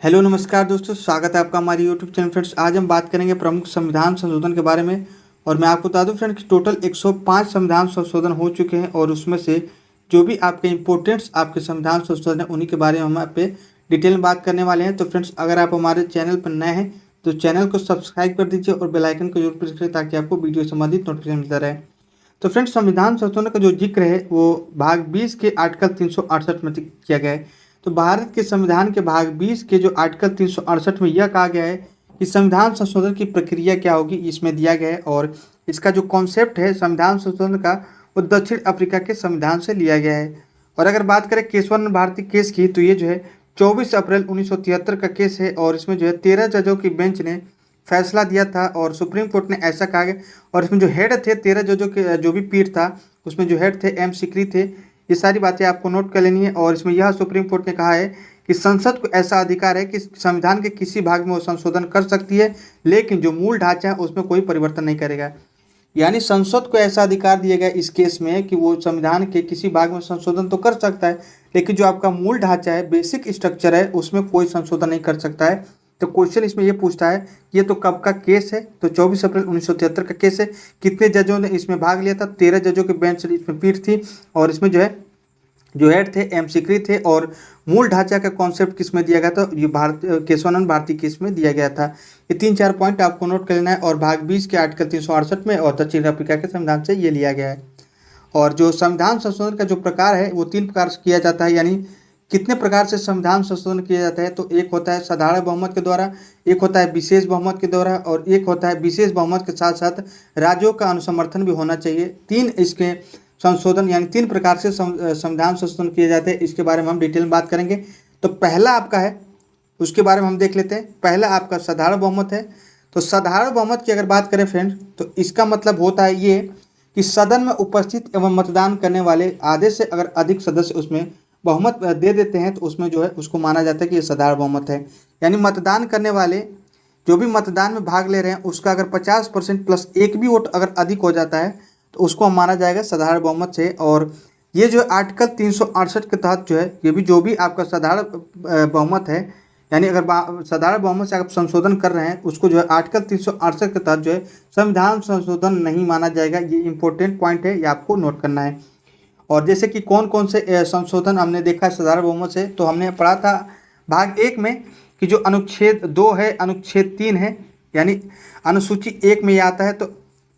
Hello नमस्कार दोस्तों, स्वागत है आपका हमारे यूट्यूब चैनल। फ्रेंड्स, आज हम बात करेंगे प्रमुख संविधान संशोधन के बारे में। और मैं आपको बता दूं फ्रेंड कि टोटल 105 संविधान संशोधन हो चुके हैं और उसमें से जो भी आपके इम्पोर्टेंट्स आपके संविधान संशोधन है उन्हीं के बारे में हम आप पे डिटेल में बात करने वाले हैं। तो फ्रेंड्स, अगर आप हमारे चैनल पर नए हैं तो चैनल को सब्सक्राइब कर दीजिए और बेल आइकन को जरूर प्रेस करें ताकि आपको वीडियो संबंधित नोटिफिकेशन मिलता रहे। तो फ्रेंड्स, संविधान संशोधन का जो जिक्र है वो भाग 20 के आर्टिकल 368 में किया गया है। तो भारत के संविधान के भाग 20 के जो आर्टिकल 368 में यह कहा गया है कि संविधान संशोधन की प्रक्रिया क्या होगी, इसमें दिया गया है। और इसका जो कॉन्सेप्ट है संविधान संशोधन का, वो दक्षिण अफ्रीका के संविधान से लिया गया है। और अगर बात करें केशवन भारती केस की, तो ये जो है 24 अप्रैल 1973 का केस है और इसमें जो है 13 जजों की बेंच ने फैसला दिया था और सुप्रीम कोर्ट ने ऐसा कहा गया। और इसमें जो हेड थे 13 जजों के, जो भी पीठ था उसमें जो हेड थे एम सिकरी थे। ये सारी बातें आपको नोट कर लेनी है। और इसमें यह सुप्रीम कोर्ट ने कहा है कि संसद को ऐसा अधिकार है कि संविधान के किसी भाग में वो संशोधन कर सकती है, लेकिन जो मूल ढांचा है उसमें कोई परिवर्तन नहीं करेगा। यानी संसद को ऐसा अधिकार दिया गया इस केस में कि वो संविधान के किसी भाग में संशोधन तो कर सकता है, लेकिन जो आपका मूल ढांचा है, बेसिक स्ट्रक्चर है, उसमें कोई संशोधन नहीं कर सकता है। तो क्वेश्चन इसमें ये पूछता है ये तो कब का केस है, तो 24 अप्रैल 1973 का केस है। कितने जजों ने इसमें भाग लिया था? 13 जजों की बेंच इसमें पीठ थी और इसमें जो है जो हेड थे एम सिकरी थे। और मूल ढांचा का कॉन्सेप्ट किस में दिया गया था? ये केशवानंद भारती केस में दिया गया था। ये 3-4 पॉइंट आपको नोट कर लेना है। और भाग 20 के आर्टिकल 368 में और दक्षिण अफ्रीका के संविधान से ये लिया गया है। और जो संविधान संशोधन का जो प्रकार है वो 3 प्रकार से किया जाता है। यानी कितने प्रकार से संविधान संशोधन किया जाता है? तो एक होता है साधारण बहुमत के द्वारा, एक होता है विशेष बहुमत के द्वारा, और एक होता है विशेष बहुमत के साथ साथ राज्यों का अनुसमर्थन भी होना चाहिए। 3 इसके संशोधन यानी 3 प्रकार से संविधान संशोधन किए जाते हैं। इसके बारे में हम डिटेल में बात करेंगे। तो पहला आपका है, उसके बारे में हम देख लेते हैं। पहला आपका साधारण बहुमत है। तो साधारण बहुमत की अगर बात करें फ्रेंड, तो इसका मतलब होता है ये कि सदन में उपस्थित एवं मतदान करने वाले आधे से अगर अधिक सदस्य उसमें बहुमत दे देते हैं तो उसमें जो है उसको माना जाता है कि ये साधारण बहुमत है। यानी मतदान करने वाले जो भी मतदान में भाग ले रहे हैं उसका अगर 50% प्लस एक भी वोट अगर अधिक हो जाता है तो उसको माना जाएगा साधारण बहुमत से। और ये जो आर्टिकल 368 के तहत जो है ये भी जो भी आपका साधारण बहुमत है, यानी अगर साधारण बहुमत से आप संशोधन कर रहे हैं उसको जो है आर्टिकल 368 के तहत जो है संविधान संशोधन नहीं माना जाएगा। ये इंपॉर्टेंट पॉइंट है, ये आपको नोट करना है। और जैसे कि कौन कौन से संशोधन हमने देखा है साधारण बहुमत से, तो हमने पढ़ा था भाग 1 में कि जो अनुच्छेद 2 है, अनुच्छेद 3 है, यानी अनुसूची 1 में ये आता है। तो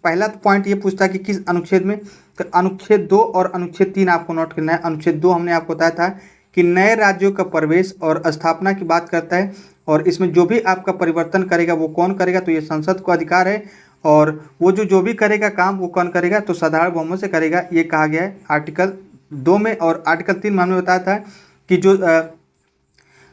पहला पॉइंट ये पूछता है कि किस अनुच्छेद में, तो अनुच्छेद 2 और अनुच्छेद 3 आपको नोट करना है। अनुच्छेद 2 हमने आपको बताया था कि नए राज्यों का प्रवेश और स्थापना की बात करता है और इसमें जो भी आपका परिवर्तन करेगा वो कौन करेगा, तो ये संसद को अधिकार है। और वो जो भी करेगा काम वो कौन करेगा, तो साधारण बहुमत से करेगा, ये कहा गया है आर्टिकल 2 में। और आर्टिकल 3 में हमने बताया था कि जो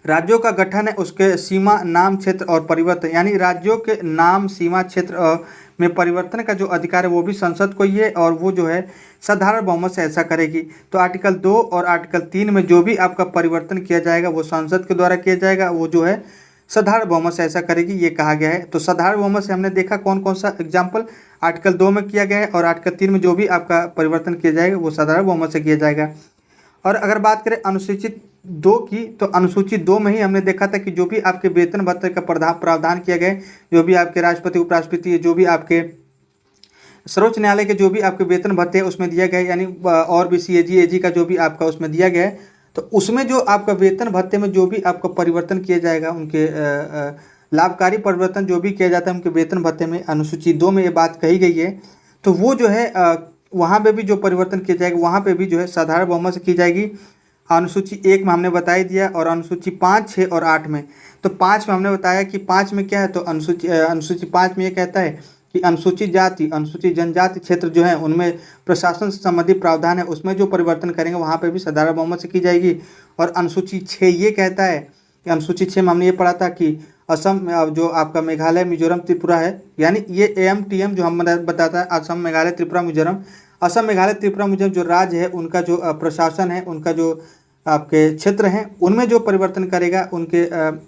राज्यों का गठन है उसके सीमा, नाम, क्षेत्र और परिवर्तन, यानी राज्यों के नाम, सीमा, क्षेत्र में परिवर्तन का जो अधिकार है वो भी संसद को ही है और वो जो है साधारण बहुमत से ऐसा करेगी। तो आर्टिकल 2 और आर्टिकल 3 में जो भी आपका परिवर्तन किया जाएगा वो संसद के द्वारा किया जाएगा, वो जो है साधारण बहुमत से ऐसा करेगी, ये कहा गया है। तो साधारण बहुमत से हमने देखा कौन कौन सा एग्जाम्पल आर्टिकल 2 में किया गया है और आर्टिकल 3 में जो भी आपका परिवर्तन किया जाएगा वो साधारण बहुमत से किया जाएगा। और अगर बात करें अनुसूचित 2 की, तो अनुसूची 2 में ही हमने देखा था कि जो भी आपके वेतन भत्ते का प्रावधान किया गया है, जो भी आपके राष्ट्रपति, उपराष्ट्रपति, जो भी आपके सर्वोच्च न्यायालय के जो भी आपके वेतन भत्ते उसमें दिया गया है, यानी और भी CAG AG का जो भी आपका उसमें दिया गया है, तो उसमें जो आपका वेतन भत्ते में जो भी आपका परिवर्तन किया जाएगा, उनके लाभकारी परिवर्तन जो भी किया जाता है उनके वेतन भत्ते में, अनुसूची 2 में ये बात कही गई है। तो वो जो है वहाँ पे भी जो परिवर्तन किया जाएगा वहाँ पे भी जो है साधारण बहुमत से की जाएगी। अनुसूची 1 में हमने बता ही दिया। और अनुसूची 5, 6 और 8 में, तो 5 में हमने बताया कि 5 में क्या है, तो अनुसूची 5 में ये कहता है कि अनुसूचित जाति, अनुसूचित जनजाति क्षेत्र जो है उनमें प्रशासन से संबंधित प्रावधान है, उसमें जो परिवर्तन करेंगे वहाँ पे भी साधारण बहुमत से की जाएगी। और अनुसूची 6 ये कहता है कि अनुसूची 6 में हमने ये पढ़ा था कि असम में जो आपका मेघालय, मिजोरम, त्रिपुरा है, यानी ये AMTM जो हम बताता है असम, मेघालय, त्रिपुरा, मिजोरम, असम, मेघालय, त्रिपुरा, मिजोरम जो राज्य है उनका जो प्रशासन है, उनका जो आपके क्षेत्र हैं उनमें जो परिवर्तन करेगा उनके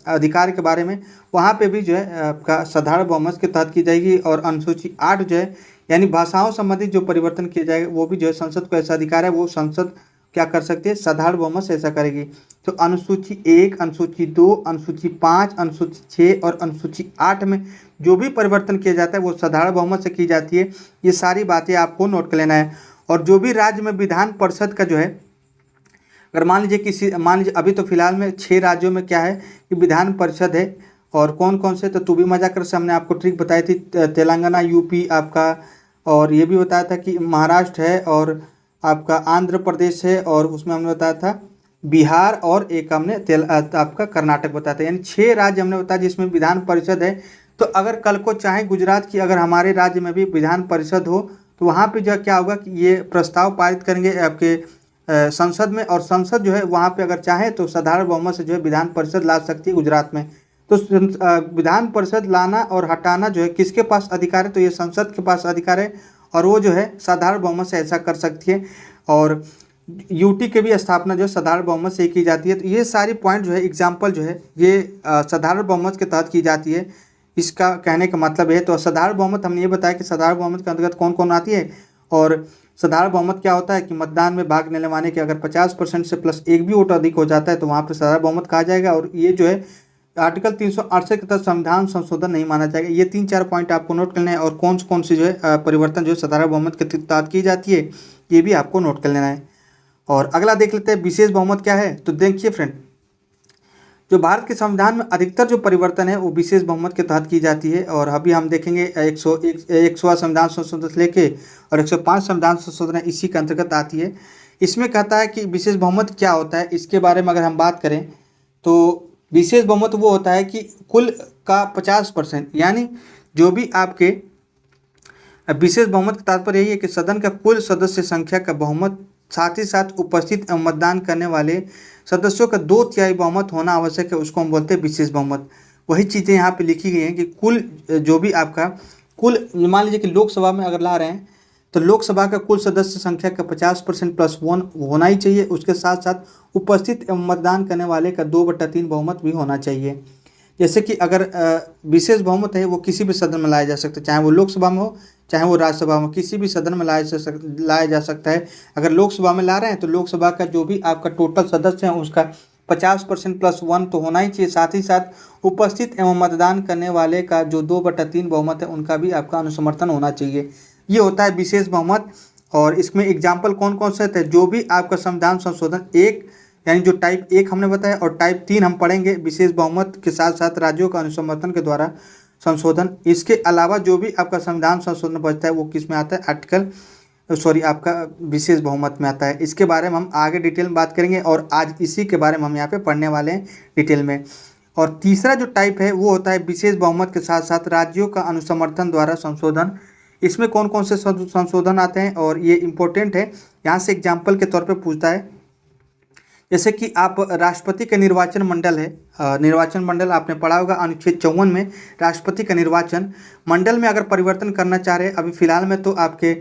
अधिकार के बारे में, वहाँ पे भी जो है आपका साधारण बहुमत के तहत की जाएगी। और अनुसूची 8 जो है यानी भाषाओं संबंधित जो परिवर्तन किया जाएगा वो भी जो है संसद को ऐसा अधिकार है, वो संसद क्या कर सकती है, साधारण बहुमत से ऐसा करेगी। तो अनुसूची 1, अनुसूची 2, अनुसूची 5, अनुसूची 6 और अनुसूची 8 में जो भी परिवर्तन किया जाता है वो साधारण बहुमत से की जाती है। ये सारी बातें आपको नोट कर लेना है। और जो भी राज्य में विधान परिषद का जो है, अगर मान लीजिए अभी तो फिलहाल में 6 राज्यों में क्या है कि विधान परिषद है। और कौन कौन से, तो तू भी मजा कर से हमने आपको ट्रिक बताई थी, तेलंगाना, यूपी आपका, और ये भी बताया था कि महाराष्ट्र है, और आपका आंध्र प्रदेश है, और उसमें हमने बताया था बिहार, और एक हमने आपका कर्नाटक बताया था। यानी 6 राज्य हमने बताया जिसमें विधान परिषद है। तो अगर कल को चाहे गुजरात की अगर हमारे राज्य में भी विधान परिषद हो तो वहाँ पे जो क्या होगा कि ये प्रस्ताव पारित करेंगे आपके संसद में, और संसद जो है वहाँ पे अगर चाहे तो साधारण बहुमत से जो है विधान परिषद ला सकती है गुजरात में। तो विधान परिषद लाना और हटाना जो है किसके पास अधिकार है, तो ये संसद के पास अधिकार है, और वो जो है साधारण बहुमत से ऐसा कर सकती है। और यूटी के भी स्थापना जो है साधारण बहुमत से की जाती है। तो ये सारी पॉइंट जो है एग्जाम्पल जो है ये साधारण बहुमत के तहत की जाती है। इसका कहने का मतलब है, तो साधारण बहुमत हमने ये बताया कि साधारण बहुमत के अंतर्गत कौन कौन आती है। और साधारण बहुमत क्या होता है कि मतदान में भाग लेने वाले के अगर 50% से प्लस एक भी वोट अधिक हो जाता है तो वहाँ पर साधारण बहुमत कहा जाएगा। और ये जो है आर्टिकल 368 के तहत संविधान संशोधन नहीं माना जाएगा। ये 3-4 पॉइंट आपको नोट करना है। और कौन सी जो है परिवर्तन जो है साधारण बहुमत के तहत की जाती है, ये भी आपको नोट कर लेना है। और अगला देख लेते हैं विशेष बहुमत क्या है। तो देखिए फ्रेंड, जो भारत के संविधान में अधिकतर जो परिवर्तन है वो विशेष बहुमत के तहत की जाती है। और अभी हम देखेंगे 100वां संविधान संशोधन से लेके और 105 संविधान संशोधन इसी के अंतर्गत आती है। इसमें कहता है कि विशेष बहुमत क्या होता है, इसके बारे में अगर हम बात करें तो विशेष बहुमत वो होता है कि कुल का 50%, यानी जो भी आपके विशेष बहुमत का तात्पर्य यही है कि सदन का कुल सदस्य संख्या का बहुमत, साथ ही साथ उपस्थित एवं मतदान करने वाले सदस्यों का 2/3 बहुमत होना आवश्यक है, उसको हम बोलते हैं विशेष बहुमत। वही चीज़ें यहाँ पे लिखी गई हैं कि कुल जो भी आपका कुल, मान लीजिए कि लोकसभा में अगर ला रहे हैं तो लोकसभा का कुल सदस्य संख्या का 50% + 1 होना ही चाहिए। उसके साथ साथ उपस्थित एवं मतदान करने वाले का 2/3 बहुमत भी होना चाहिए। जैसे कि अगर विशेष बहुमत है वो किसी भी सदन में लाया जा सकता है, चाहे वो लोकसभा में हो चाहे वो राज्यसभा में, किसी भी सदन में लाया जा सकता है। अगर लोकसभा में ला रहे हैं तो लोकसभा का जो भी आपका टोटल सदस्य है उसका 50% + 1 तो होना ही चाहिए। साथ ही साथ उपस्थित एवं मतदान करने वाले का जो 2/3 बहुमत है उनका भी आपका अनुसमर्थन होना चाहिए। ये होता है विशेष बहुमत। और इसमें एग्जाम्पल कौन कौन से थे, जो भी आपका संविधान संशोधन 1 यानी जो टाइप 1 हमने बताया, और टाइप 3 हम पढ़ेंगे विशेष बहुमत के साथ साथ राज्यों का अनुसमर्थन के द्वारा संशोधन। इसके अलावा जो भी आपका संविधान संशोधन बचता है वो किस में आता है, आपका विशेष बहुमत में आता है। इसके बारे में हम आगे डिटेल में बात करेंगे और आज इसी के बारे में हम यहाँ पे पढ़ने वाले हैं डिटेल में। और तीसरा जो टाइप है वो होता है विशेष बहुमत के साथ साथ राज्यों का अनुसमर्थन द्वारा संशोधन। इसमें कौन कौन से संशोधन आते हैं और ये इम्पोर्टेंट है, यहाँ से एग्जाम्पल के तौर पर पूछता है। जैसे कि आप राष्ट्रपति का निर्वाचन मंडल है, निर्वाचन मंडल आपने पढ़ा होगा अनुच्छेद 54 में राष्ट्रपति का निर्वाचन मंडल में अगर परिवर्तन करना चाह रहे हैं, अभी फिलहाल में तो आपके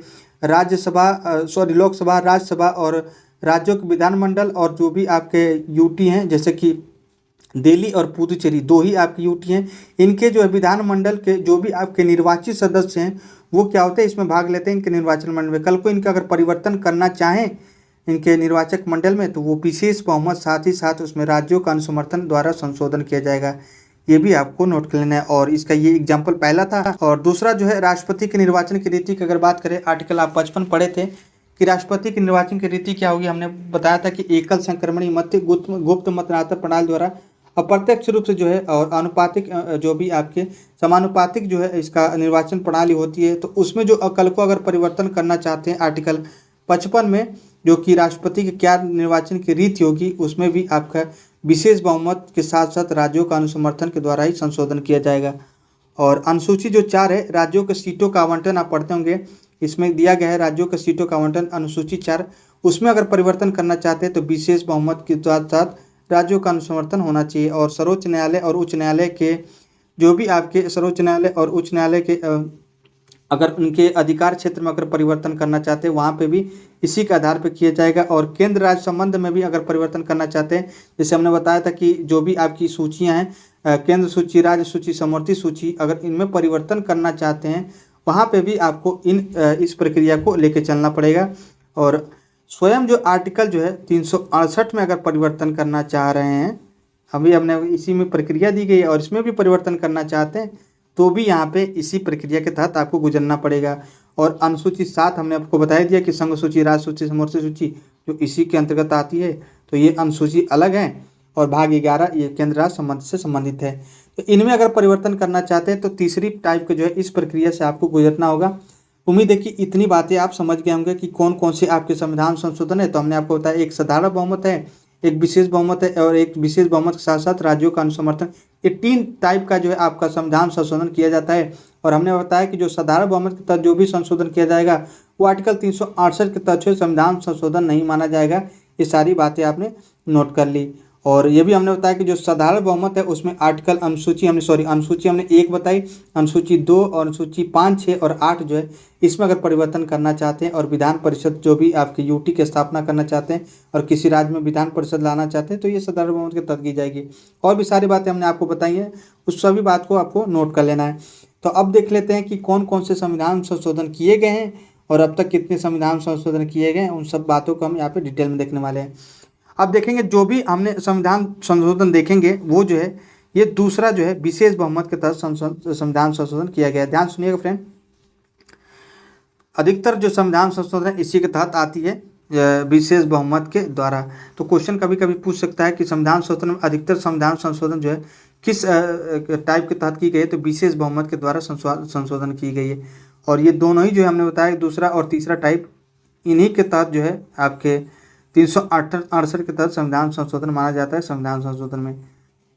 लोकसभा, राज्यसभा और राज्यों के विधानमंडल और जो भी आपके यूटी हैं जैसे कि दिल्ली और पुदुचेरी 2 ही आपकी यूटी हैं, इनके जो है विधानमंडल के जो भी आपके निर्वाचित सदस्य हैं वो क्या होते हैं, इसमें भाग लेते हैं इनके निर्वाचन मंडल में। कल को इनका अगर परिवर्तन करना चाहें इनके निर्वाचक मंडल में तो वो विशेष बहुमत, साथ ही साथ उसमें राज्यों का अनुसमर्थन द्वारा संशोधन किया जाएगा। ये भी आपको नोट कर लेना है। और इसका ये एग्जाम्पल पहला था। और दूसरा जो है राष्ट्रपति के निर्वाचन की रीति की अगर बात करें, आर्टिकल आप 55 पढ़े थे कि राष्ट्रपति के निर्वाचन की रीति क्या होगी। हमने बताया था कि एकल संक्रमणीय मत गुप्त मतदाता प्रणाली द्वारा अप्रत्यक्ष रूप से जो है और अनुपातिक जो भी आपके समानुपातिक जो है इसका निर्वाचन प्रणाली होती है। तो उसमें जो कल को अगर परिवर्तन करना चाहते हैं आर्टिकल 55 में जो कि राष्ट्रपति के क्या निर्वाचन की रीति होगी, उसमें भी आपका विशेष बहुमत के साथ साथ राज्यों का अनुसमर्थन के द्वारा ही संशोधन किया जाएगा। और अनुसूची जो 4 है राज्यों के सीटों का आवंटन आप पढ़ते होंगे, इसमें दिया गया है राज्यों के सीटों का आवंटन अनुसूची 4, उसमें अगर परिवर्तन करना चाहते हैं तो विशेष बहुमत के साथ साथ राज्यों का अनुसमर्थन होना चाहिए। और सर्वोच्च न्यायालय और उच्च न्यायालय के जो भी आपके सर्वोच्च न्यायालय और उच्च न्यायालय के अगर उनके अधिकार क्षेत्र में अगर परिवर्तन करना चाहते हैं वहाँ पे भी इसी के आधार पर किया जाएगा। और केंद्र राज्य संबंध में भी अगर परिवर्तन करना चाहते हैं, जैसे हमने बताया था कि जो भी आपकी सूचियाँ हैं केंद्र सूची, राज्य सूची, समवर्ती सूची, अगर इनमें परिवर्तन करना चाहते हैं वहाँ पे भी आपको इस प्रक्रिया को लेके चलना पड़ेगा। और स्वयं जो आर्टिकल जो है 368 में अगर परिवर्तन करना चाह रहे हैं, अभी हमने इसी में प्रक्रिया दी गई है और इसमें भी परिवर्तन करना चाहते हैं तो भी यहाँ पे इसी प्रक्रिया के तहत आपको गुजरना पड़ेगा। और अनुसूची 7 हमने आपको बता दिया कि संघ सूची, राज्य सूची, समवर्ती सूची जो इसी के अंतर्गत आती है, तो ये अनुसूची अलग है। और भाग 11 ये केंद्र राज्य संबंध से संबंधित है। तो इनमें अगर परिवर्तन करना चाहते हैं तो तीसरी टाइप के जो है इस प्रक्रिया से आपको गुजरना होगा। उम्मीद है कि इतनी बातें आप समझ गए होंगे कि कौन कौन से आपके संविधान संशोधन है। तो हमने आपको बताया एक साधारण बहुमत है, एक विशेष बहुमत है और एक विशेष बहुमत के साथ साथ राज्यों का अनुसमर्थन। ये 3 टाइप का जो है आपका संविधान संशोधन किया जाता है। और हमने बताया कि जो साधारण बहुमत के तहत जो भी संशोधन किया जाएगा वो आर्टिकल 368 के तहत संविधान संशोधन नहीं माना जाएगा। ये सारी बातें आपने नोट कर ली। और ये भी हमने बताया कि जो साधारण बहुमत है उसमें आर्टिकल अनुसूची हमने 1 बताई, अनुसूची 2 और अनुसूची 5, 6 और 8 जो है इसमें अगर परिवर्तन करना चाहते हैं और विधान परिषद जो भी आपके यूटी की स्थापना करना चाहते हैं और किसी राज्य में विधान परिषद लाना चाहते हैं तो ये साधारण बहुमत के तहत की जाएगी। और भी सारी बातें हमने आपको बताई हैं, उस सभी बात को आपको नोट कर लेना है। तो अब देख लेते हैं कि कौन कौन से संविधान संशोधन किए गए हैं और अब तक कितने संविधान संशोधन किए गए हैं, उन सब बातों को हम यहाँ पे डिटेल में देखने वाले हैं। अब देखेंगे जो भी हमने संविधान संशोधन देखेंगे वो जो है ये दूसरा जो है विशेष बहुमत के तहत संविधान संशोधन किया गया है। ध्यान सुनिएगा फ्रेंड, अधिकतर जो संविधान संशोधन इसी के तहत आती है विशेष बहुमत के द्वारा। तो क्वेश्चन कभी कभी पूछ सकता है कि संविधान संशोधन में अधिकतर संविधान संशोधन जो है किस टाइप के तहत की गई है, तो विशेष बहुमत के द्वारा संशोधन की गई है। और ये दोनों ही जो है हमने बताया दूसरा और तीसरा टाइप इन्हीं के तहत जो है आपके 368 के तहत संविधान संशोधन माना जाता है संविधान संशोधन में।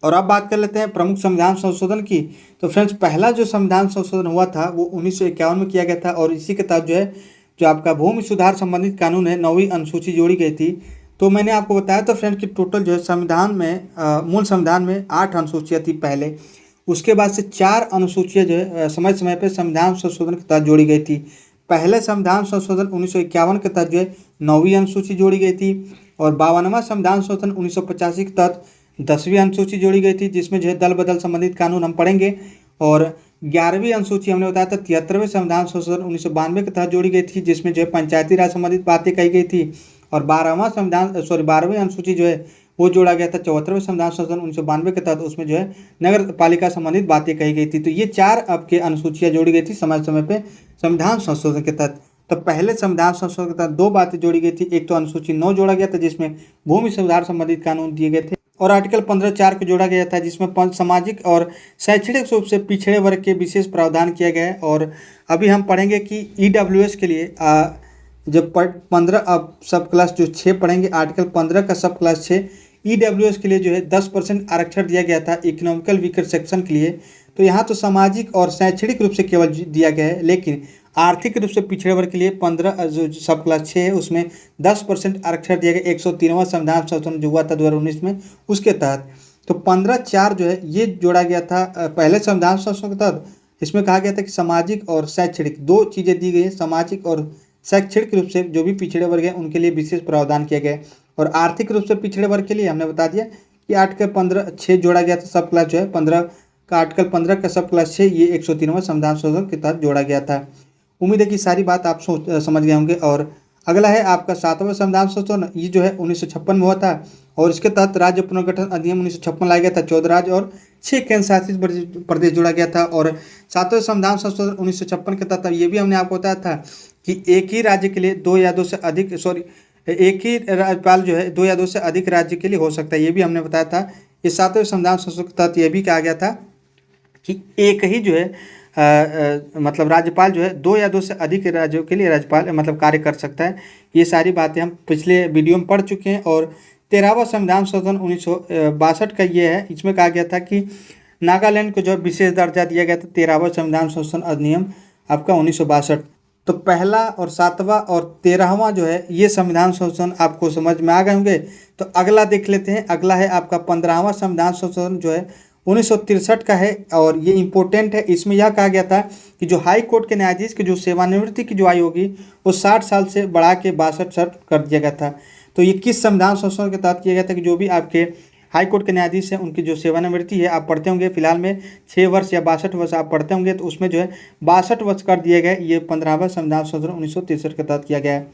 और अब बात कर लेते हैं प्रमुख संविधान संशोधन की। तो फ्रेंड्स पहला जो संविधान संशोधन हुआ था वो 1951 में किया गया था और इसी के तहत जो है जो आपका भूमि सुधार संबंधित कानून है 9वीं अनुसूची जोड़ी गई थी। तो मैंने आपको बताया था फ्रेंड कि टोटल जो है संविधान में मूल संविधान में 8 अनुसूचियाँ थी पहले, उसके बाद से 4 अनुसूचियाँ जो है समय समय पर संविधान संशोधन के तहत जोड़ी गई थी। पहले संविधान संशोधन 1951 के तहत जो है 9वीं अनुसूची जोड़ी गई थी और 52वां संविधान संशोधन 1985 के तहत 10वीं अनुसूची जोड़ी गई थी जिसमें जो है दल बदल संबंधित कानून हम पढ़ेंगे। और 11वीं अनुसूची हमने बताया था 73वें संविधान संशोधन 1992 के तहत जोड़ी गई थी जिसमें जो है पंचायती राज संबंधित बातें कही गई थी। और 12वीं अनुसूची जो है वो जोड़ा गया था 74वें संविधान संशोधन 1992 के तहत, उसमें जो है नगर पालिका संबंधित बातें कही गई थी। तो ये 4 आपके अनुसूचियाँ जोड़ी गई थी समय समय पे संविधान संशोधन के तहत। तो पहले संविधान संशोधन के तहत 2 बातें जोड़ी गई थी, एक तो अनुसूची 9 जोड़ा गया था जिसमें भूमि सुधार संबंधित कानून दिए गए थे और आर्टिकल 15(4) को जोड़ा गया था जिसमें सामाजिक और शैक्षणिक रूप से पिछड़े वर्ग के विशेष प्रावधान किया गया है। और अभी हम पढ़ेंगे कि EWS के लिए जब 15 अब सब क्लास जो 6 पढ़ेंगे आर्टिकल 15 का सब क्लास 6 EWS के लिए जो है 10% आरक्षण दिया गया था इकोनॉमिकल वीकर सेक्शन के लिए। तो यहाँ तो सामाजिक और शैक्षणिक रूप से केवल दिया गया है, लेकिन आर्थिक रूप से पिछड़े वर्ग के लिए 15 जो सब क्लास 6 है उसमें 10% आरक्षण दिया गया 103वां संविधान संशोधन जो हुआ था 2019 में उसके तहत। तो 15(4) जो है ये जोड़ा गया था पहले संविधान संशोधन के तहत। इसमें कहा गया था कि सामाजिक और शैक्षणिक 2 चीज़ें दी गई हैं, सामाजिक और शैक्षणिक रूप से जो भी पिछड़े वर्ग हैं उनके लिए विशेष प्रावधान किया गया है। और आर्थिक रूप से पिछड़े वर्ग के लिए हमने बता दिया कि आर्टिकल 15(6) जोड़ा गया था सब क्लास जो है 15 का आर्टिकल 15 का सब क्लास 6 ये 103वां संविधान संशोधन के तहत जोड़ा गया था। उम्मीद है कि सारी बात आप समझ गए होंगे। और अगला है आपका 7वां संविधान संशोधन, ये जो है 1956 में हुआ था और इसके तहत राज्य पुनर्गठन अधिनियम 1956 लाया गया था। 14 राज्य और 6 केंद्र शासित प्रदेश जोड़ा गया था। और 7वें संविधान संशोधन 1956 के तहत ये भी हमने आपको बताया था कि एक ही राज्य के लिए 2 या 2 से अधिक एक ही राज्यपाल जो है 2 या 2 से अधिक राज्य के लिए हो सकता है, ये भी हमने बताया था। ये 7वें संविधान संशोधन के तहत ये भी कहा गया था कि एक ही जो है मतलब राज्यपाल जो है 2 या 2 से अधिक राज्यों के लिए राज्यपाल मतलब कार्य कर सकता है। ये सारी बातें हम पिछले वीडियो में पढ़ चुके हैं। और 13वां संविधान संशोधन 1962 का ये है, इसमें कहा गया था कि नागालैंड को जो विशेष दर्जा दिया गया था 13वां संविधान संशोधन अधिनियम आपका 1962। तो पहला और 7वां और 13वां जो है ये संविधान संशोधन आपको समझ में आ गए होंगे। तो अगला देख लेते हैं, अगला है आपका 15वां संविधान संशोधन जो है 1963 का है और ये इम्पोर्टेंट है। इसमें यह कहा गया था कि जो हाई कोर्ट के न्यायाधीश की जो सेवानिवृत्ति की जो आयु होगी वो 60 साल से बढ़ा के 62 साल कर दिया गया था। तो ये किस संविधान संशोधन के तहत किया गया था कि जो भी आपके हाई कोर्ट के न्यायाधीश हैं उनकी जो सेवानिवृत्ति है आप पढ़ते होंगे फिलहाल में 6 वर्ष या 62 वर्ष आप पढ़ते होंगे, तो उसमें जो है 62 वर्ष कर दिए गए। ये 15वां संविधान संशोधन 1963 के तहत किया गया है।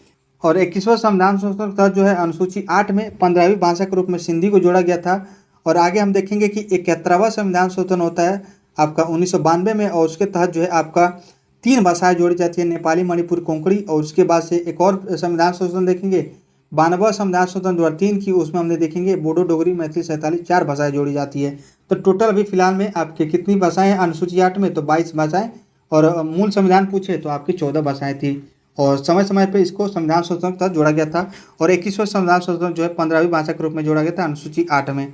और 21वां संविधान संशोधन के तहत जो है अनुसूची 8 में 15वीं भाषा के रूप में सिंधी को जोड़ा गया था। और आगे हम देखेंगे कि 71वां संविधान संशोधन होता है आपका 1992 में, और उसके तहत जो है आपका 3 भाषाएं जोड़ी जाती है, नेपाली, मणिपुरी, कोंकणी। और उसके बाद से एक और संविधान संशोधन देखेंगे 92वां संविधान संशोधन 2003 की, उसमें हमने देखेंगे बोडो, डोगरी, मैथिली, सैंताली 4 भाषाएं जोड़ी जाती है। तो टोटल अभी फिलहाल में आपके कितनी भाषाएं हैं अनुसूची 8 में, तो 22 भाषाएं, और मूल संविधान पूछे तो आपकी 14 भाषाएं थी। और समय समय पे इसको संविधान संशोधन के तहत जोड़ा गया था। और 21वां संविधान संशोधन जो है 15वीं भाषा के रूप में जोड़ा गया था अनुसूची 8 में।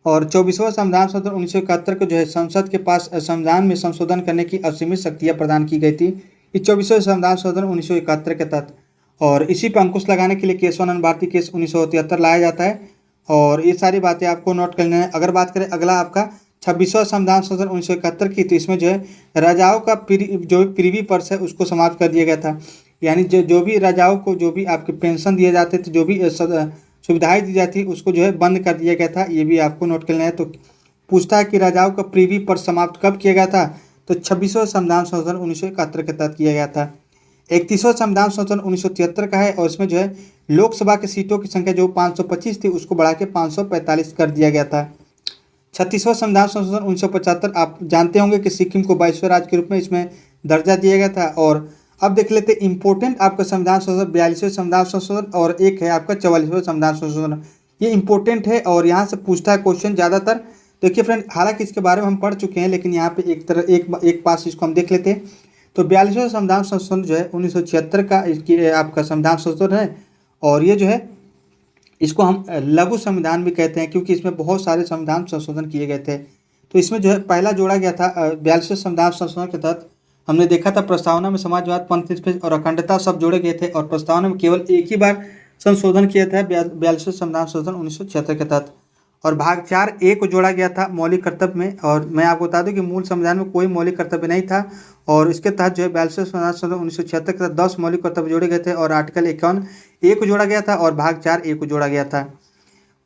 और 24वां संविधान संशोधन 1971 को जो है संसद के पास संविधान में संशोधन करने की असीमित शक्तियाँ प्रदान की गई थी इस 24वें संविधान संशोधन 1971 के तहत। और इसी पर अंकुश लगाने के लिए केशवानंद भारती केस 1973 लाया जाता है। और ये सारी बातें आपको नोट कर लेना है। अगर बात करें अगला आपका 26वां संविधान संशोधन 1971 की, तो इसमें जो है राजाओं का जो प्रीवी पर्स है उसको समाप्त कर दिया गया था। यानी जो भी राजाओं को जो भी आपके पेंशन दिए जाते थे, जो भी सुविधाएं दी जाती उसको जो है बंद कर दिया गया था। ये भी आपको नोट कर लेना है। तो पूछता है कि राजाओं का प्रीवी पर्स समाप्त कब किया गया था, तो 26वां संविधान संशोधन 1971 के तहत किया गया था। 31वां संविधान संशोधन 1973 का है, और इसमें जो है लोकसभा की सीटों की संख्या जो 525 थी उसको बढ़ा के 545 कर दिया गया था। 36वां संविधान संशोधन 1975, आप जानते होंगे कि सिक्किम को 22वें राज्य के रूप में इसमें दर्जा दिया गया था। और अब देख लेते हैं इंपॉर्टेंट आपका संविधान संशोधन 42वें संविधान संशोधन, और एक है आपका 44वें संविधान संशोधन। ये इंपॉर्टेंट है और यहाँ से पूछता है क्वेश्चन ज़्यादातर। देखिए फ्रेंड, हालांकि इसके बारे में हम पढ़ चुके हैं, लेकिन यहाँ पे एक पास इसको हम देख लेते हैं। तो 42वां संविधान संशोधन जो है 1976 का इसकी आपका संविधान संशोधन है। और ये जो है इसको हम लघु संविधान भी कहते हैं, क्योंकि इसमें बहुत सारे संविधान संशोधन किए गए थे। तो इसमें जो है पहला जोड़ा गया था 42वें संविधान संशोधन के तहत हमने देखा था प्रस्तावना में समाजवाद, पंथनिरपेक्ष और अखंडता सब जोड़े गए थे। और प्रस्तावना में केवल एक ही बार संशोधन किया था 42वें संविधान संशोधन 1976 के तहत। और भाग 4A को जोड़ा गया था मौलिक कर्तव्य में। और मैं आपको बता दूं कि मूल संविधान में कोई मौलिक कर्तव्य नहीं था, और इसके तहत जो है 42वें संविधान संशोधन 1976 के तहत 10 मौलिक कर्तव्य जोड़े गए थे। और आर्टिकल 51A को जोड़ा गया था और भाग 4A को जोड़ा गया था।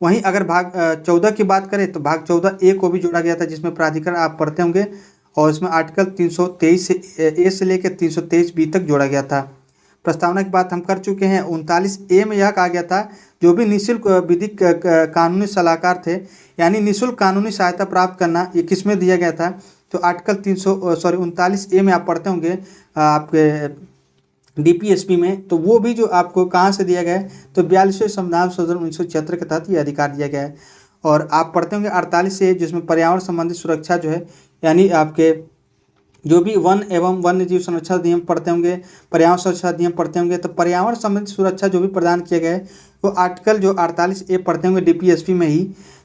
वहीं अगर भाग 14 की बात करें तो भाग 14A को भी जोड़ा गया था, जिसमें प्राधिकरण आप पढ़ते होंगे। और इसमें आर्टिकल 323 A से लेकर 323B तक जोड़ा गया था। प्रस्तावना की बात हम कर चुके हैं। 39A में यह कहा गया था जो भी निःशुल्क विधिक कानूनी सलाहकार थे, यानी निःशुल्क कानूनी सहायता प्राप्त करना, ये किस में दिया गया था, तो आर्टिकल 39A में आप पढ़ते होंगे आपके DPSP में। तो वो भी जो आपको कहाँ से दिया गया है, तो 42वें संविधान संशोधन 1976 के तहत ये अधिकार दिया गया है। और आप पढ़ते होंगे 48A, जिसमें पर्यावरण संबंधी सुरक्षा जो है, यानी आपके जो भी वन एवं वन्य जीव संरक्षण अधिनियम पढ़ते होंगे, पर्यावरण सुरक्षा अधिनियम पढ़ते होंगे, तो पर्यावरण संबंधी सुरक्षा जो भी प्रदान किया गया है वो आर्टिकल जो 48A पढ़ते होंगे DPSP में ही,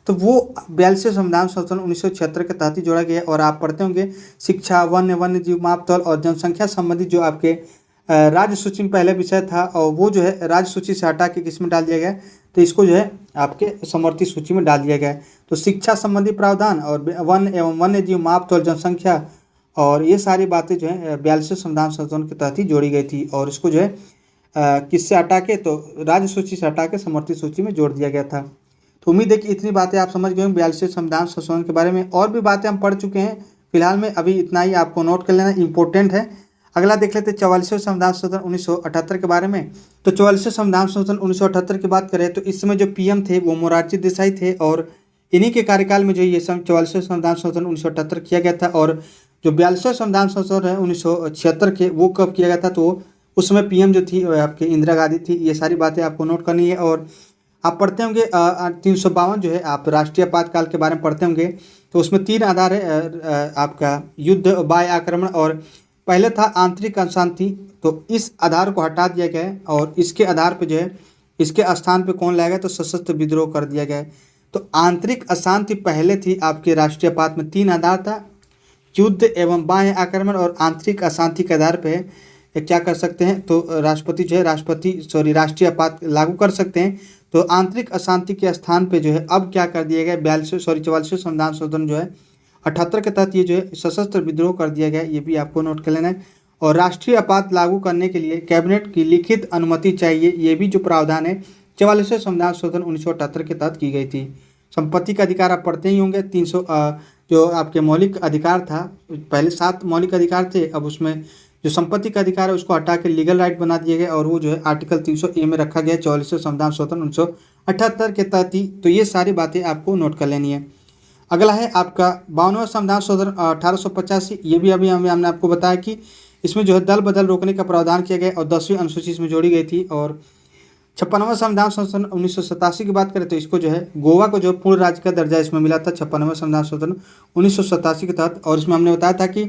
तो वो 42वें संविधान संशोधन 1976 के तहत ही जोड़ा गया है। और आप पढ़ते होंगे शिक्षा, वन्य जीव मापतौल और जनसंख्या संबंधी जो आपके राज्य सूची में पहले विषय था, और वो जो है राज्य सूची से हटा के किस में डाल दिया गया, तो इसको जो है आपके समवर्ती सूची में डाल दिया गया है। तो शिक्षा संबंधी प्रावधान और वन एवं वन्य जीव मापतौल, जनसंख्या, और ये सारी बातें जो है 42वें संविधान संशोधन के तहत ही जोड़ी गई थी। और इसको जो है किससे हटा के, तो राज्य सूची से हटा के समवर्ती सूची में जोड़ दिया गया था। तो उम्मीद है कि इतनी बातें आप समझ गए होंगे 42वें संविधान संशोधन के बारे में। और भी बातें हम पढ़ चुके हैं, फिलहाल में अभी इतना ही आपको नोट कर लेना, इंपॉर्टेंट है। अगला देख लेते हैं 44वें संविधान संशोधन 1978 के बारे में। तो 44वें संविधान संशोधन 1978 की बात करें तो इस समय जो PM थे वो मोरारजी देसाई थे, और इन्हीं के कार्यकाल में जो ये 44वें संविधान संशोधन 1978 किया गया था। और जो 42वें संविधान संशोधन है 1976 के, वो कब किया गया था, तो उस समय PM जो थी आपकी इंदिरा गांधी थी। ये सारी बातें आपको नोट करनी है। और आप पढ़ते होंगे 352 जो है आप राष्ट्रीय आपातकाल के बारे में पढ़ते होंगे। तो उसमें 3 आधार है आपका युद्ध, बाह्य आक्रमण, और पहले था आंतरिक अशांति। तो इस आधार को हटा दिया गया है, और इसके आधार पर जो है इसके स्थान पे कौन लाया गया, तो सशस्त्र विद्रोह कर दिया गया है। तो आंतरिक अशांति पहले थी आपके राष्ट्रीय आपात में, 3 आधार था, युद्ध एवं बाह्य आक्रमण और आंतरिक अशांति के आधार पे क्या कर सकते हैं, तो राष्ट्रपति जो है राष्ट्रीय आपात लागू कर सकते हैं। तो आंतरिक अशांति के स्थान पे जो है अब क्या कर दिया गया, 44वें संविधान संशोधन जो है 78 के तहत ये जो है सशस्त्र विद्रोह कर दिया गया है। ये भी आपको नोट कर लेना है। और राष्ट्रीय आपात लागू करने के लिए कैबिनेट की लिखित अनुमति चाहिए, ये भी जो प्रावधान है 44वें संविधान संशोधन 1978 के तहत की गई थी। संपत्ति का अधिकार आप पढ़ते ही होंगे, 300 जो आपके मौलिक अधिकार था, पहले 7 मौलिक अधिकार थे, अब उसमें जो संपत्ति का अधिकार है उसको हटा के लीगल राइट बना दिया गया और वो जो है आर्टिकल 300A में रखा गया 44वें संविधान संशोधन 1978 के तहत ही। तो ये सारी बातें आपको नोट कर लेनी है। अगला है आपका 52वां संविधान संशोधन 1885। ये भी अभी हमने आपको बताया कि इसमें जो है दल बदल रोकने का प्रावधान किया गया और 10वीं अनुसूची इसमें जोड़ी गई थी। और 56वां संविधान संशोधन 1987 की बात करें तो इसको जो है गोवा को जो पूर्ण राज्य का दर्जा इसमें मिला था 56वां संविधान संशोधन 1987 के तहत। और इसमें हमने बताया था कि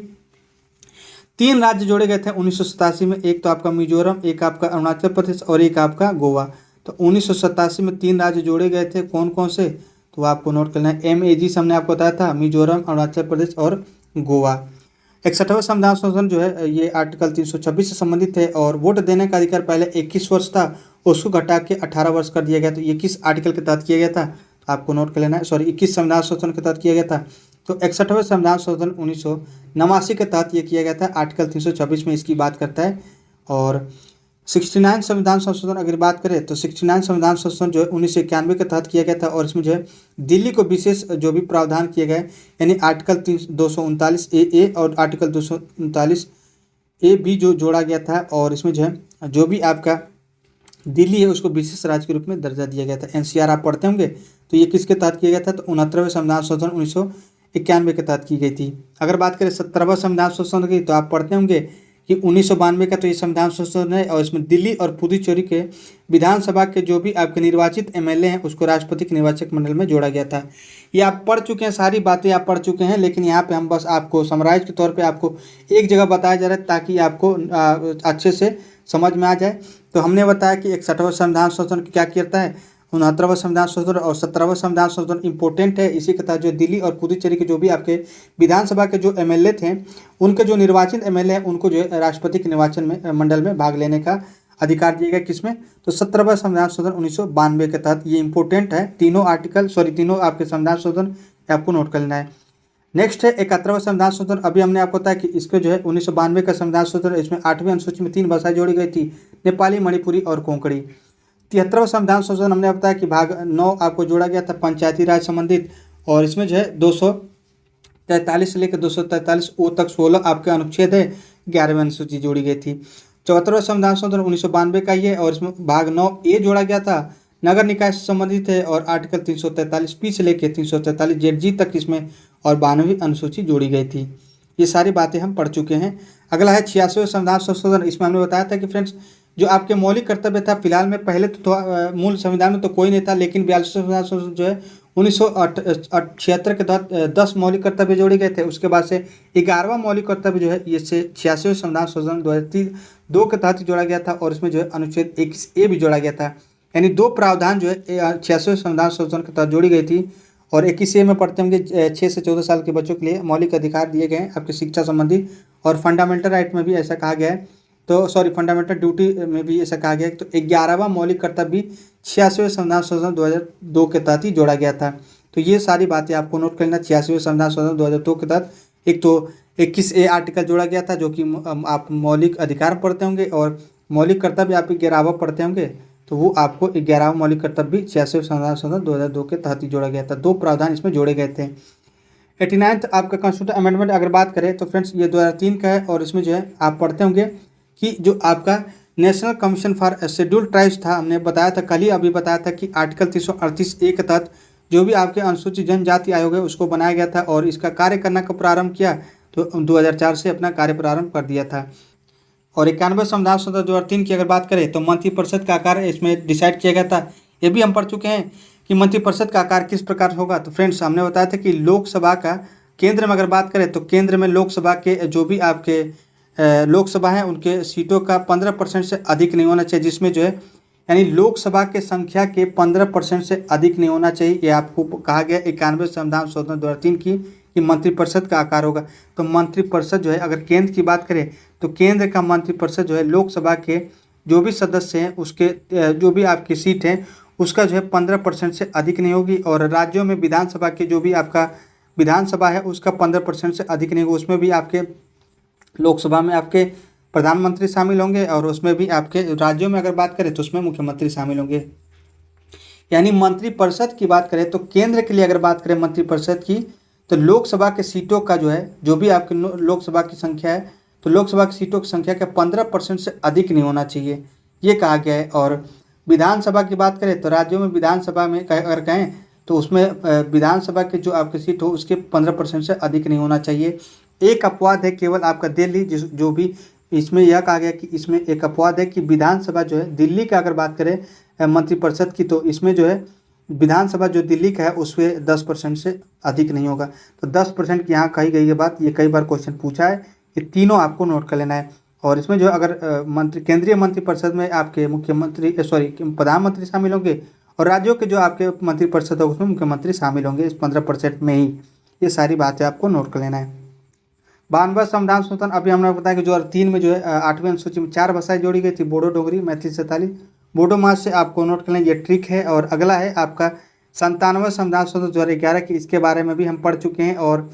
3 राज्य जोड़े गए थे 1987 में, एक तो आपका मिजोरम, एक आपका अरुणाचल प्रदेश और एक आपका गोवा। तो 1987 में 3 राज्य जोड़े गए थे, कौन कौन से, तो आपको नोट करना है। MAG से हमने आपको बताया था, मिजोरम, अरुणाचल प्रदेश और गोवा। 61वां संविधान संशोधन जो है ये आर्टिकल 326 से संबंधित है और वोट देने का अधिकार पहले 21 वर्ष था, उसको घटा के 18 वर्ष कर दिया गया। तो ये किस आर्टिकल के तहत किया गया था, तो आपको नोट कर लेना है। सॉरी, 21 संविधान संशोधन के तहत किया गया था। तो 61वें संविधान संशोधन 1989 के तहत ये किया गया था, आर्टिकल 326 में इसकी बात करता है। और 69 संविधान संशोधन अगर बात करें तो 69 संविधान संशोधन जो है 1991 के तहत किया गया था और इसमें जो है दिल्ली को विशेष जो भी प्रावधान किए गए, यानी आर्टिकल 239A और आर्टिकल 239A भी जो जोड़ा गया था। और इसमें जो है जो भी आपका दिल्ली है उसको विशेष राज्य के रूप में दर्जा दिया गया था। NCR आप पढ़ते होंगे, तो ये किसके तहत किया गया था, तो 69वें संविधान संशोधन 1991 के तहत की गई थी। अगर बात करें 70वां संविधान संशोधन की, तो आप पढ़ते होंगे कि 1992 का तो ये संविधान संशोधन है और इसमें दिल्ली और पुदुचेरी के विधानसभा के जो भी आपके निर्वाचित MLA हैं उसको राष्ट्रपति के निर्वाचक मंडल में जोड़ा गया था। ये आप पढ़ चुके हैं, सारी बातें आप पढ़ चुके हैं, लेकिन यहाँ पे हम बस आपको समराइज के तौर पे आपको एक जगह बताया जा रहा है ताकि आपको अच्छे से समझ में आ जाए। तो हमने बताया कि 61वां संविधान संशोधन क्या करता है, 69वां संविधान संशोधन और 70वां संविधान संशोधन इंपॉर्टेंट है। इसी के तहत जो दिल्ली और पुदुचेरी के जो भी आपके विधानसभा के जो MLA थे, उनके जो निर्वाचित MLA हैं उनको जो है राष्ट्रपति के निर्वाचन में मंडल में भाग लेने का अधिकार दिया गया। किसमें, तो 70वां संविधान संशोधन 1992 के तहत। ये इंपॉर्टेंट है, तीनों आपके संविधान संशोधन आपको नोट कर लेना है। नेक्स्ट है 71वां संविधान संशोधन। अभी हमने आपको बताया कि इसको जो है 1992 का संविधान संशोधन, इसमें 8वीं अनुसूची में 3 भाषाएं जोड़ी गई थी, नेपाली, मणिपुरी और कोंकणी। 73वां संविधान संशोधन हमने बताया कि भाग 9 आपको जोड़ा गया था पंचायती राज संबंधित, और इसमें जो है 243 से लेकर 243O तक 16 आपके अनुच्छेद है, 11वीं अनुसूची जोड़ी गई थी। 74वां संविधान संशोधन 1992 का ही है और इसमें भाग 9A जोड़ा गया था, नगर निकाय से संबंधित है, और आर्टिकल 343P से लेकर 343ZG तक इसमें और 92वीं अनुसूची जोड़ी गई थी। ये सारी बातें हम पढ़ चुके हैं। अगला है 86वां संविधान संशोधन। इसमें हमने बताया था कि फ्रेंड्स जो आपके मौलिक कर्तव्य था, फिलहाल में पहले तो मूल संविधान में तो कोई नहीं था, लेकिन 42वां संविधान संशोधन जो है 1976 के तहत 10 मौलिक कर्तव्य जोड़े गए थे। उसके बाद से 11वां मौलिक कर्तव्य जो है ये 86वें संविधान संशोधन 2002 के तहत जोड़ा गया था और इसमें जो है अनुच्छेद 21A भी जोड़ा गया था। यानी 2 प्रावधान जो है 86वें संविधान संशोधन के तहत जोड़ी गई थी। और 21A में पढ़ते होंगे 6 से 14 साल के बच्चों के लिए मौलिक अधिकार दिए गए हैं आपके शिक्षा संबंधी, और फंडामेंटल राइट में भी ऐसा कहा गया है, तो फंडामेंटल ड्यूटी में भी ऐसा कहा गया है। तो 11वां मौलिक कर्तव्य भी 86वें संविधान संशोधन 2002 के तहत ही जोड़ा गया था। तो ये सारी बातें आपको नोट करना। 86वें संविधान संशोधन 2002 के तहत एक तो 21A आर्टिकल जोड़ा गया था जो कि आप मौलिक अधिकार पढ़ते होंगे, और मौलिक कर्तव्य आप 11वां पढ़ते होंगे, तो वो आपको 11वां मौलिक कर्तव्य भी 86वें संविधान संशोधन 2002 के तहत ही जोड़ा गया था। 2 प्रावधान इसमें जोड़े गए थे। 89th आपका कॉन्स्टिट्यूशन अमेंडमेंट अगर बात करें तो फ्रेंड्स ये 2003 का है, और इसमें जो है आप पढ़ते होंगे कि जो आपका national commission for scheduled tribes था, हमने बताया था कल ही अभी बताया था कि आर्टिकल 338A के तहत जो भी आपके अनुसूचित जनजाति आयोग है उसको बनाया गया था और इसका कार्य करना का प्रारंभ किया तो 2004 से अपना कार्य प्रारंभ कर दिया था। और 91वें संविधान संशोधन 2003 की अगर बात करें तो मंत्रिपरिषद का आकार इसमें डिसाइड किया गया था। ये भी हम पढ़ चुके हैं कि मंत्रिपरिषद का आकार किस प्रकार होगा। तो फ्रेंड्स हमने बताया था कि लोकसभा का केंद्र में अगर बात करें तो केंद्र में लोकसभा के जो भी आपके लोकसभा है उनके सीटों का 15% से अधिक नहीं होना चाहिए, जिसमें जो है यानी लोकसभा के संख्या के 15% से अधिक नहीं होना चाहिए। ये आपको कहा गया 91वें संविधान संशोधन 2003 की कि मंत्रिपरिषद का आकार होगा। तो मंत्रिपरिषद जो है अगर केंद्र की बात करें तो केंद्र का मंत्रिपरिषद जो है लोकसभा के जो भी सदस्य हैं उसके जो भी आपकी सीट है उसका जो है 15% से अधिक नहीं होगी, और राज्यों में विधानसभा के जो भी आपका विधानसभा है उसका 15% से अधिक नहीं होगा। उसमें भी आपके लोकसभा में आपके प्रधानमंत्री शामिल होंगे और उसमें भी आपके राज्यों में अगर बात करें तो उसमें मुख्यमंत्री शामिल होंगे। यानी मंत्रिपरिषद की बात करें तो केंद्र के लिए अगर बात करें मंत्रिपरिषद की तो लोकसभा के सीटों का जो है जो भी आपके लोकसभा की संख्या है तो लोकसभा की सीटों की संख्या का 15% से अधिक नहीं होना चाहिए, ये कहा गया है। और विधानसभा की बात करें तो राज्यों में विधानसभा में अगर कहें तो उसमें विधानसभा की जो आपकी सीट हो उसके 15% से अधिक नहीं होना चाहिए। एक अपवाद है केवल आपका दिल्ली, जो भी इसमें यह कहा गया कि इसमें एक अपवाद है कि विधानसभा जो है दिल्ली का अगर बात करें मंत्रिपरिषद की, तो इसमें जो है विधानसभा जो दिल्ली का है उसमें 10% से अधिक नहीं होगा। तो 10% की यहाँ कही गई है बात, ये कई बार क्वेश्चन पूछा है, ये तीनों आपको नोट कर लेना है। और इसमें जो अगर केंद्रीय मंत्रिपरिषद में आपके मुख्यमंत्री प्रधानमंत्री शामिल होंगे और राज्यों के जो आपके मंत्रिपरिषद है उसमें मुख्यमंत्री शामिल होंगे इस 15% में ही। ये सारी बातें आपको नोट कर लेना है। 92वां संविधान संशोधन, अभी हमने बताया कि 2003 में जो है 8वीं अनुसूची में 4 भाषाएं जोड़ी गई थी, बोडो, डोगरी, मैथिली, संताली। बोडो मास से आपको नोट कर लें, ये ट्रिक है। और अगला है आपका 97वां संविधान संशोधन 2011 की, इसके बारे में भी हम पढ़ चुके हैं। और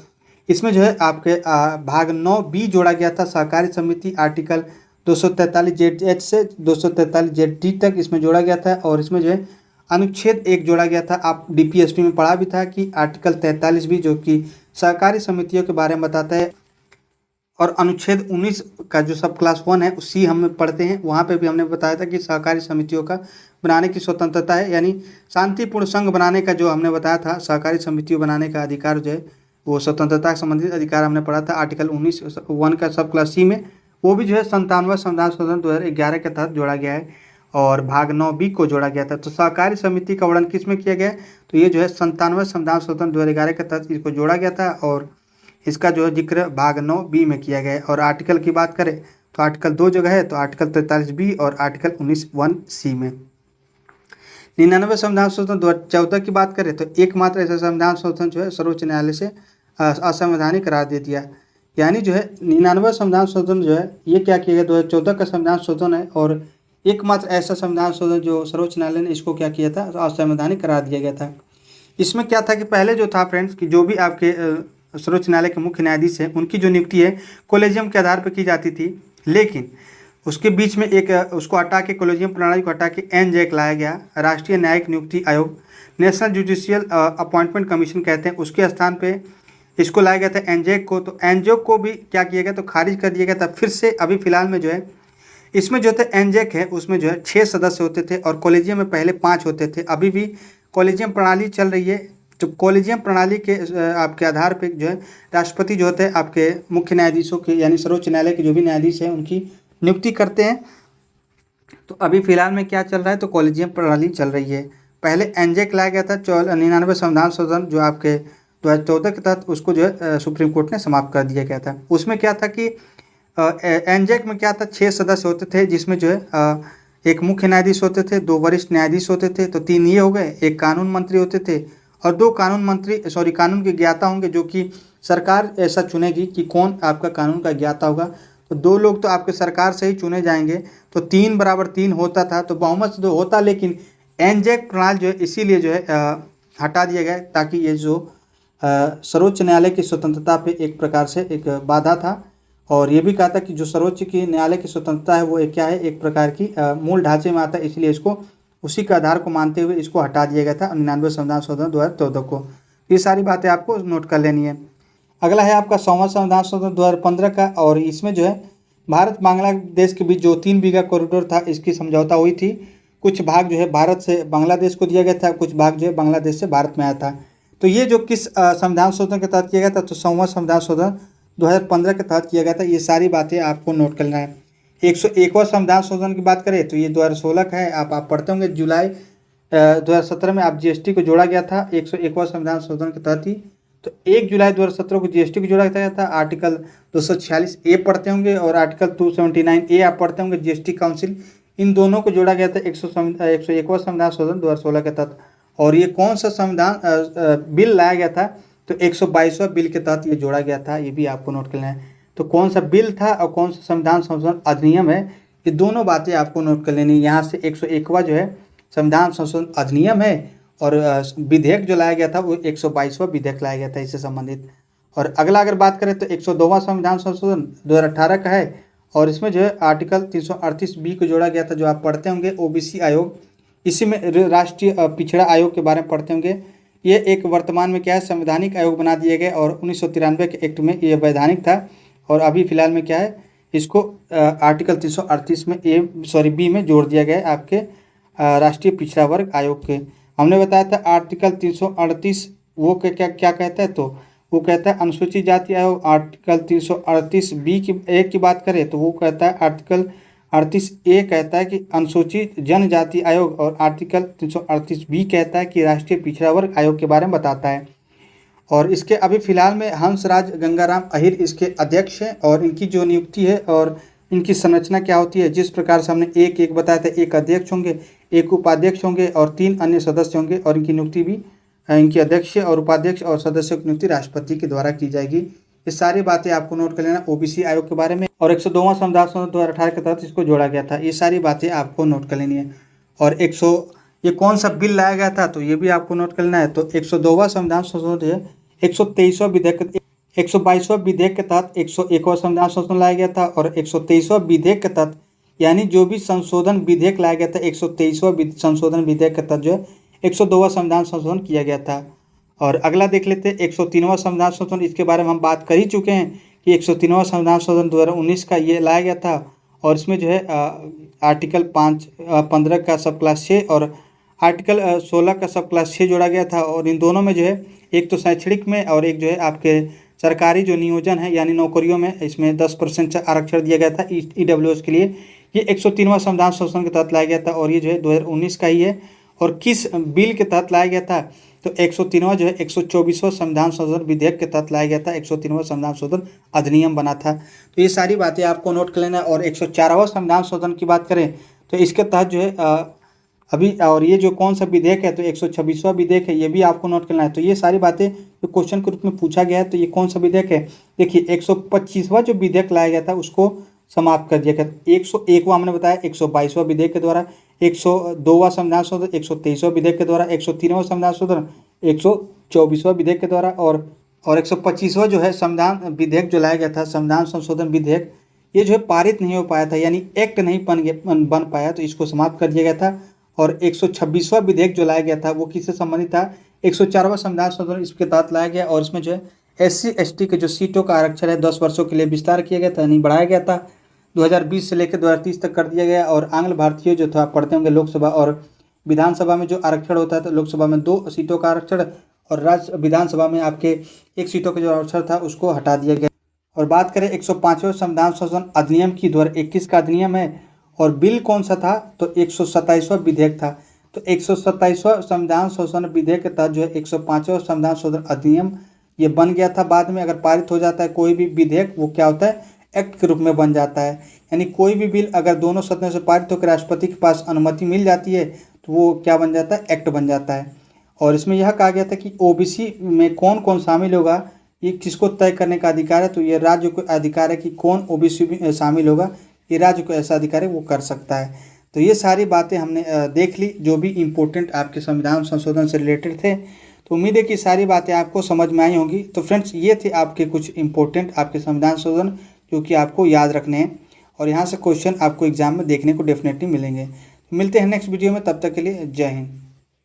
इसमें जो है आपके भाग 9B जोड़ा गया था, सहकारी समिति, आर्टिकल 243ZH से 243ZD तक इसमें जोड़ा गया था। और इसमें जो है अनुच्छेद 1 जोड़ा गया था, आप DPSP में पढ़ा भी था कि आर्टिकल 43 भी, जो कि सहकारी समितियों के बारे में बताता है। और अनुच्छेद 19 का जो सब क्लास 1 है उसी हम पढ़ते हैं, वहाँ पे भी हमने बताया था कि सहकारी समितियों का बनाने की स्वतंत्रता है, यानी शांतिपूर्ण संघ बनाने का जो हमने बताया था, सहकारी समितियों बनाने का अधिकार जो है वो स्वतंत्रता से संबंधित अधिकार हमने पढ़ा था आर्टिकल 19(1) का सब क्लास C में। वो भी जो है 97वां संविधान संशोधन 2011 के तहत जोड़ा गया है और भाग 9B को जोड़ा गया था। तो सहकारी समिति का वर्णन किस में किया गया है, तो ये जो है 97वां संविधान संशोधन 2011 के तहत इसको जोड़ा गया था और इसका जो है जिक्र भाग 9B में किया गया है। और आर्टिकल की बात करें तो आर्टिकल 2 जगह है, तो आर्टिकल 43B और आर्टिकल 19(1) में। 99वें संविधान संशोधन 2014 की बात करें तो एकमात्र ऐसा संविधान संशोधन जो है सर्वोच्च न्यायालय से असंवैधानिक करार दे दिया, यानी जो है 99वां संविधान संशोधन जो है ये क्या किया गया, 2014 का संविधान संशोधन है और एकमात्र ऐसा संविधान संशोधन जो सर्वोच्च न्यायालय ने इसको क्या किया था, असंवैधानिक करार दिया गया था। इसमें क्या था कि पहले जो था फ्रेंड्स कि जो भी आपके सर्वोच्च न्यायालय के मुख्य न्यायाधीश हैं उनकी जो नियुक्ति है कोलेजियम के आधार पर की जाती थी, लेकिन उसके बीच में एक उसको हटा के, कोलेजियम प्रणाली को हटा के NJAC लाया गया, राष्ट्रीय न्यायिक नियुक्ति आयोग, नेशनल जुडिशियल अपॉइंटमेंट कमीशन कहते हैं, उसके स्थान पे इसको लाया गया था NJAC को। तो NJAC को भी क्या किया गया, तो खारिज कर दिया गया था। फिर से अभी फिलहाल में जो है इसमें जो थे NJAC है उसमें जो है 6 सदस्य होते थे और कॉलेजियम में पहले 5 होते थे। अभी भी कॉलेजियम प्रणाली चल रही है, तो कॉलेजियम प्रणाली के आपके आधार पे जो है राष्ट्रपति जो होते हैं आपके मुख्य न्यायाधीशों के, यानी सर्वोच्च न्यायालय के जो भी न्यायाधीश हैं उनकी नियुक्ति करते हैं। तो अभी फिलहाल में क्या चल रहा है, तो कॉलेजियम प्रणाली चल रही है। पहले NJAC लाया गया था 99वें संविधान संशोधन जो आपके 2014 के तहत, उसको जो है सुप्रीम कोर्ट ने समाप्त कर दिया गया था। उसमें क्या था कि NJAC में क्या था, 6 सदस्य होते थे, जिसमें जो है एक मुख्य न्यायाधीश होते थे, 2 वरिष्ठ न्यायाधीश होते थे, तो 3 ये हो गए, एक कानून मंत्री होते थे और 2 कानून के ज्ञाता होंगे, जो कि सरकार ऐसा चुनेगी कि कौन आपका कानून का ज्ञाता होगा। तो 2 लोग तो आपके सरकार से ही चुने जाएंगे, तो 3 बराबर 3 होता था, तो बहुमत से 2 होता। लेकिन NJAC प्रणाली जो है इसीलिए जो है हटा दिया गया, ताकि ये जो सर्वोच्च न्यायालय की स्वतंत्रता पे एक प्रकार से एक बाधा था। और ये भी कहा था कि जो सर्वोच्च की न्यायालय की स्वतंत्रता है वो एक क्या है, एक प्रकार की मूल ढांचे में आता है, इसलिए इसको उसी के आधार को मानते हुए इसको हटा दिया गया था 99वें संविधान संशोधन 2014 को। ये सारी बातें आपको नोट कर लेनी है। अगला है आपका 100वां संविधान संशोधन 2015 का, और इसमें जो है भारत बांग्लादेश के बीच जो 3 बीघा कॉरिडोर था इसकी समझौता हुई थी। कुछ भाग जो है भारत से बांग्लादेश को दिया गया था, कुछ भाग जो है बांग्लादेश से भारत में आया था। तो ये जो किस संविधान संशोधन के तहत किया गया था, तो 100वां संविधान संशोधन 2015 के तहत किया गया था। ये सारी बातें आपको नोट करना है। 101वां संविधान संशोधन की बात करें तो ये 2016 का है, आप पढ़ते होंगे। जुलाई 2017 में आप GST को जोड़ा गया था 101वां संविधान संशोधन के तहत ही। तो 1 जुलाई 2017 को GST को जोड़ा गया था। आर्टिकल 246A पढ़ते होंगे और आर्टिकल 279A आप पढ़ते होंगे, GST काउंसिल, इन दोनों को जोड़ा गया था 101वां संविधान संशोधन 2016 के तहत। और ये कौन सा संविधान बिल लाया गया था, तो 122वां बिल के तहत ये जोड़ा गया था, ये भी आपको नोट करना है। तो कौन सा बिल था और कौन सा संविधान संशोधन अधिनियम है, ये दोनों बातें आपको नोट कर लेनी है। यहाँ से 101वां जो है संविधान संशोधन अधिनियम है और विधेयक जो लाया गया था वो 122वां विधेयक लाया गया था इससे संबंधित। और अगला अगर बात करें तो 102वां संविधान संशोधन 2018 का है और इसमें जो है आर्टिकल 338B को जोड़ा गया था, जो आप पढ़ते होंगे। OBC आयोग, इसी में राष्ट्रीय पिछड़ा आयोग के बारे में पढ़ते होंगे। ये एक वर्तमान में क्या है, संवैधानिक आयोग बना दिए गए और 1993 के एक्ट में ये वैधानिक था और अभी फिलहाल में क्या है, इसको आर्टिकल 338 में बी में जोड़ दिया गया है आपके राष्ट्रीय पिछड़ा वर्ग आयोग के। हमने बताया था आर्टिकल 338 वो क्या क्या कहता है, तो वो कहता है अनुसूचित जाति आयोग। आर्टिकल 338 बी की एक की बात करें तो वो कहता है आर्टिकल 38 ए कहता है कि अनुसूचित जनजाति आयोग, और आर्टिकल 338 बी कहता है कि राष्ट्रीय पिछड़ा वर्ग आयोग के बारे में बताता है। और इसके अभी फिलहाल में हंसराज गंगाराम अहिर इसके अध्यक्ष हैं, और इनकी जो नियुक्ति है और इनकी संरचना क्या होती है, जिस प्रकार से हमने एक बताया था, एक अध्यक्ष होंगे, एक उपाध्यक्ष होंगे और 3 अन्य सदस्य होंगे, और इनकी नियुक्ति भी इनकी अध्यक्ष और उपाध्यक्ष और सदस्यों की नियुक्ति राष्ट्रपति के द्वारा की जाएगी। ये सारी बातें आपको नोट कर लेना ओबीसी आयोग के बारे में, और 102वां संविधान संशोधन 2018 के तहत इसको जोड़ा गया था। ये सारी बातें आपको नोट कर लेनी है। और ये कौन सा बिल लाया गया था, तो ये भी आपको नोट कर लेना है। तो 102वां संविधान संशोधन है 123वां विधेयक 122वां विधेयक के तहत 101वां संविधान संशोधन लाया गया था, और 123वां विधेयक के तहत यानी जो भी संशोधन विधेयक लाया गया था 123वां संशोधन विधेयक के तहत जो है 102वां संविधान संशोधन किया गया था। और अगला देख लेते हैं 103वां संविधान संशोधन। इसके बारे में हम बात कर ही चुके हैं कि 103वां संविधान संशोधन 2019 का ये लाया गया था, और इसमें जो है आर्टिकल 15 का सब क्लास 6 और आर्टिकल 16 का सब क्लास 6 जोड़ा गया था। और इन दोनों में जो है एक तो शैक्षणिक में और एक जो है आपके सरकारी जो नियोजन है यानी नौकरियों में, इसमें 10% आरक्षण दिया गया था ईडब्ल्यूएस के लिए। ये 103वां संविधान संशोधन के तहत लाया गया था, और ये जो है 2019 का ही है। और किस बिल के तहत लाया गया था, तो 103वां जो है 124वां संविधान संशोधन विधेयक के तहत लाया गया था। 103वां संविधान संशोधन अधिनियम बना था। तो ये सारी बातें आपको नोट कर लेना है। और 104वां संविधान संशोधन की बात करें तो इसके तहत जो है अभी, और ये जो कौन सा विधेयक है, तो 126वां विधेयक है, ये भी आपको नोट करना है। तो ये सारी बातें जो क्वेश्चन के रूप में पूछा गया है, तो ये कौन सा विधेयक है, देखिए 125वां जो विधेयक लाया गया था उसको समाप्त कर दिया गया। 101वां हमने बताया 122वां विधेयक के द्वारा, 102वां संविधान संशोधन 123वां विधेयक के द्वारा, 103वां संविधान संशोधन 124वां विधेयक के द्वारा, और 125वां जो है संविधान विधेयक जो लाया गया था, संविधान संशोधन विधेयक, ये जो है पारित नहीं हो पाया था, यानी एक्ट नहीं बन पाया, तो इसको समाप्त कर दिया गया था। और 126वां विधेयक जो लाया गया था वो किससे संबंधित था, 104वां संविधान संशोधन इसके तहत लाया गया, और इसमें जो है SC/ST के जो सीटों का आरक्षण है 10 वर्षों के लिए विस्तार किया गया था, यानी बढ़ाया गया था। 2020 से लेकर 2030 तक कर दिया गया। और आंग्ल भारतीय जो था पढ़ते होंगे लोकसभा और विधानसभा में जो आरक्षण होता है, तो लोकसभा में 2 सीटों का आरक्षण और राज्य विधानसभा में आपके 1 सीटों का जो आरक्षण था उसको हटा दिया गया। और बात करें 105वें संविधान संशोधन अधिनियम की 2021 का अधिनियम है, और बिल कौन सा था, तो 127वां विधेयक था। तो 127वां संविधान संशोधन विधेयक के तहत जो है 105वां संविधान संशोधन अधिनियम ये बन गया था। बाद में अगर पारित हो जाता है कोई भी विधेयक, वो क्या होता है, एक्ट के रूप में बन जाता है। यानी कोई भी बिल अगर दोनों सदनों से पारित होकर राष्ट्रपति के पास अनुमति मिल जाती है तो वो क्या बन जाता है, एक्ट बन जाता है। और इसमें यह कहा गया था कि ओबीसी में कौन कौन शामिल होगा, ये किसको तय करने का अधिकार है, तो ये राज्य को अधिकार है कि कौन ओबीसी में शामिल होगा, ये राज्य को ऐसा अधिकार है वो कर सकता है। तो ये सारी बातें हमने देख ली जो भी इम्पोर्टेंट आपके संविधान संशोधन से रिलेटेड थे। तो उम्मीद है कि सारी बातें आपको समझ में आई होंगी। तो फ्रेंड्स, ये थे आपके कुछ इम्पोर्टेंट आपके संविधान संशोधन जो कि आपको याद रखने हैं, और यहाँ से क्वेश्चन आपको एग्जाम में देखने को डेफिनेटली मिलेंगे। मिलते हैं नेक्स्ट वीडियो में, तब तक के लिए जय हिंद।